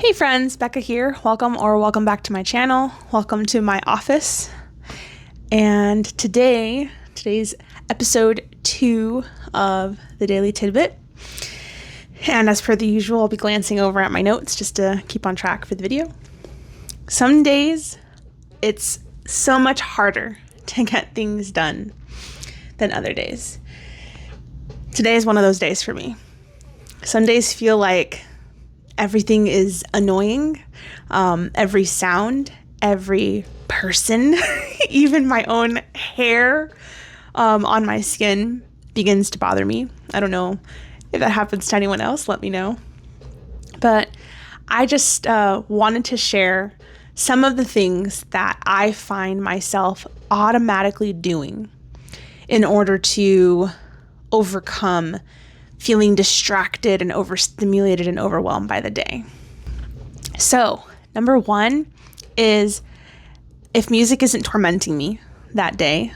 Hey friends, Becca here. Welcome back to my channel. Welcome to my office. And today's episode 2 of the Daily Tidbit. And as per the usual, I'll be glancing over at my notes just to keep on track for the video. Some days it's so much harder to get things done than other days. Today is one of those days for me. Some days feel like everything is annoying. Every sound, every person, even my own hair on my skin begins to bother me. I don't know if that happens to anyone else. Let me know. But I just wanted to share some of the things that I find myself automatically doing in order to overcome feeling distracted and overstimulated and overwhelmed by the day. So, number 1 is if music isn't tormenting me that day,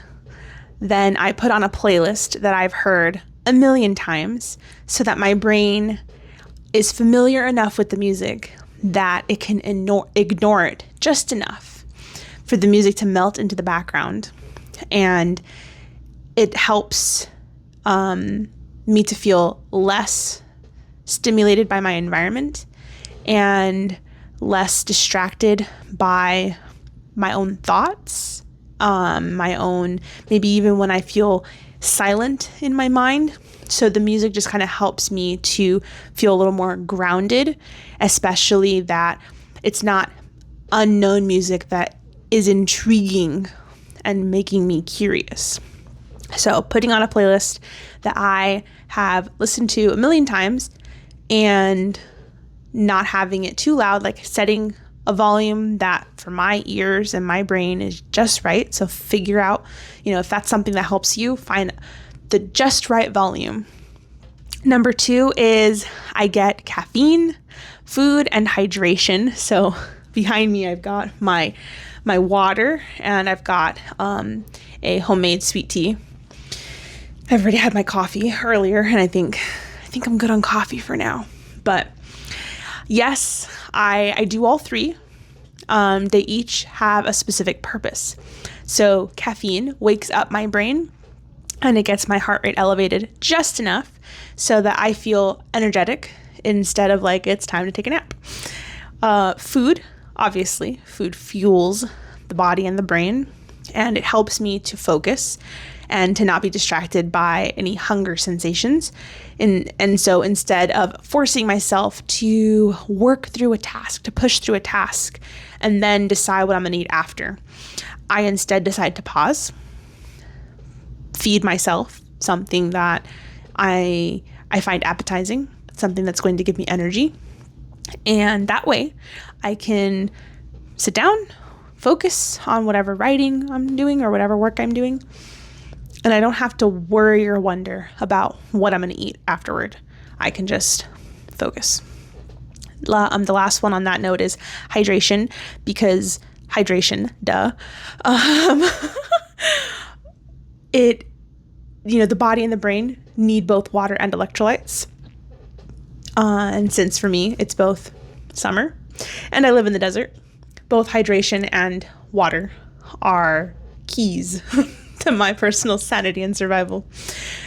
then I put on a playlist that I've heard a million times so that my brain is familiar enough with the music that it can ignore it just enough for the music to melt into the background. And it helps me to feel less stimulated by my environment and less distracted by my own thoughts, maybe even when I feel silent in my mind. So the music just kind of helps me to feel a little more grounded, especially that it's not unknown music that is intriguing and making me curious. So putting on a playlist that I have listened to a million times and not having it too loud, like setting a volume that for my ears and my brain is just right. So figure out, if that's something that helps you, find the just right volume. Number 2 is I get caffeine, food, and hydration. So behind me, I've got my water and I've got a homemade sweet tea. I've already had my coffee earlier, and I think I'm good on coffee for now. But yes, I do all 3. They each have a specific purpose. So caffeine wakes up my brain, and it gets my heart rate elevated just enough so that I feel energetic instead of like it's time to take a nap. Food, obviously, food fuels the body and the brain, and it helps me to focus and to not be distracted by any hunger sensations. And so instead of forcing myself to work through a task, to push through a task, and then decide what I'm gonna eat after, I instead decide to pause, feed myself something that I find appetizing, something that's going to give me energy. And that way I can sit down, focus on whatever writing I'm doing or whatever work I'm doing. And I don't have to worry or wonder about what I'm going to eat afterward. I can just focus. The last one on that note is hydration, because hydration, the body and the brain need both water and electrolytes. And since for me, it's both summer and I live in the desert, both hydration and water are keys to my personal sanity and survival.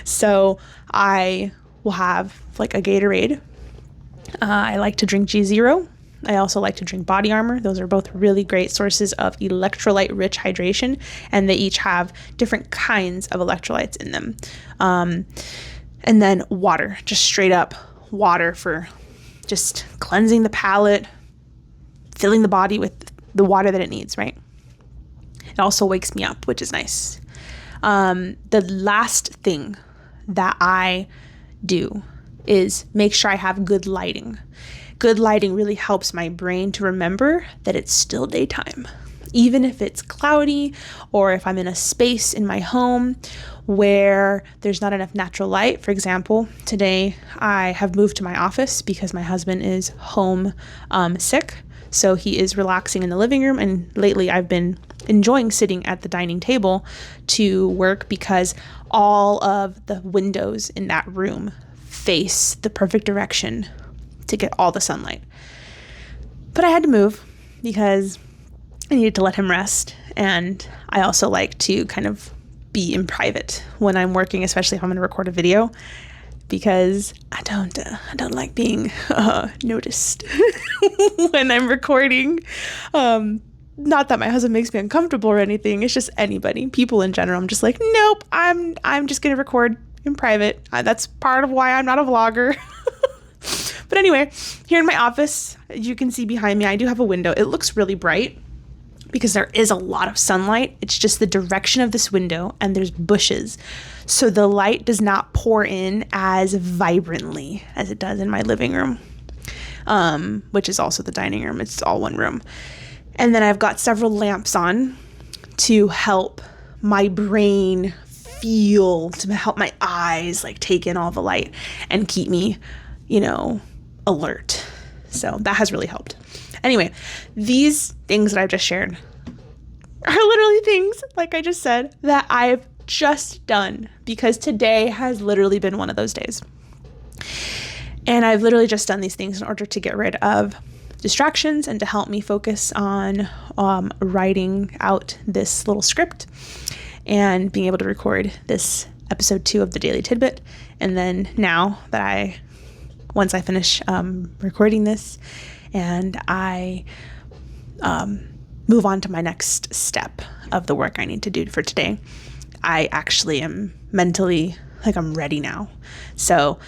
So I will have like a Gatorade. I like to drink G0. I also like to drink Body Armor. Those are both really great sources of electrolyte-rich hydration, and they each have different kinds of electrolytes in them. And then water, just straight up water for just cleansing the palate, filling the body with the water that it needs, right? It also wakes me up, which is nice. The last thing that I do is make sure I have good lighting. Good lighting really helps my brain to remember that it's still daytime. Even if it's cloudy or if I'm in a space in my home where there's not enough natural light. For example, today I have moved to my office because my husband is home sick. So he is relaxing in the living room, and lately I've been enjoying sitting at the dining table to work because all of the windows in that room face the perfect direction to get all the sunlight. But I had to move because I needed to let him rest. And I also like to kind of be in private when I'm working, especially if I'm going to record a video, because I don't like being noticed when I'm recording. Not that my husband makes me uncomfortable or anything. It's just anybody, people in general. I'm just like, nope, I'm just going to record in private. That's part of why I'm not a vlogger. But anyway, here in my office, as you can see behind me, I do have a window. It looks really bright because there is a lot of sunlight. It's just the direction of this window, and there's bushes. So the light does not pour in as vibrantly as it does in my living room, which is also the dining room. It's all one room. And then I've got several lamps on to help my brain feel, to help my eyes like take in all the light and keep me, alert. So that has really helped. Anyway, these things that I've just shared are literally things, like I just said, that I've just done because today has literally been one of those days. And I've literally just done these things in order to get rid of distractions and to help me focus on writing out this little script and being able to record this episode 2 of the Daily Tidbit. And then now that once I finish recording this and I move on to my next step of the work I need to do for today, I actually am mentally I'm ready now. So,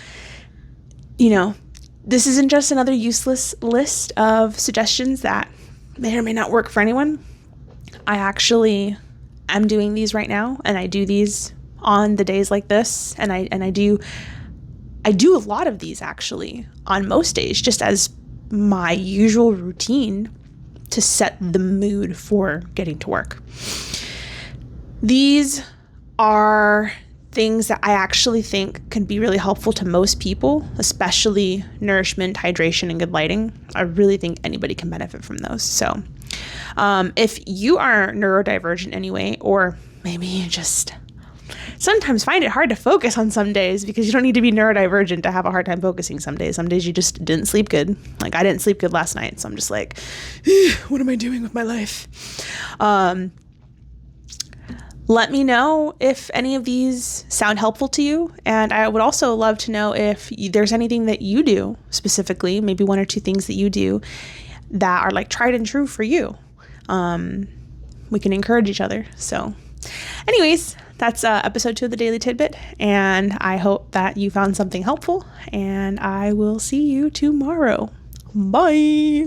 this isn't just another useless list of suggestions that may or may not work for anyone. I actually am doing these right now, and I do these on the days like this, and I do a lot of these actually on most days, just as my usual routine to set the mood for getting to work. These are things that I actually think can be really helpful to most people, especially nourishment, hydration, and good lighting. I really think anybody can benefit from those. So if you are neurodivergent anyway, or maybe you just sometimes find it hard to focus on some days, because you don't need to be neurodivergent to have a hard time focusing some days. Some days you just didn't sleep good. Like I didn't sleep good last night, so I'm just like, what am I doing with my life? Let me know if any of these sound helpful to you. And I would also love to know if there's anything that you do specifically, maybe 1 or 2 things that you do that are like tried and true for you. We can encourage each other. So anyways, that's episode 2 of the Daily Tidbit. And I hope that you found something helpful, and I will see you tomorrow. Bye.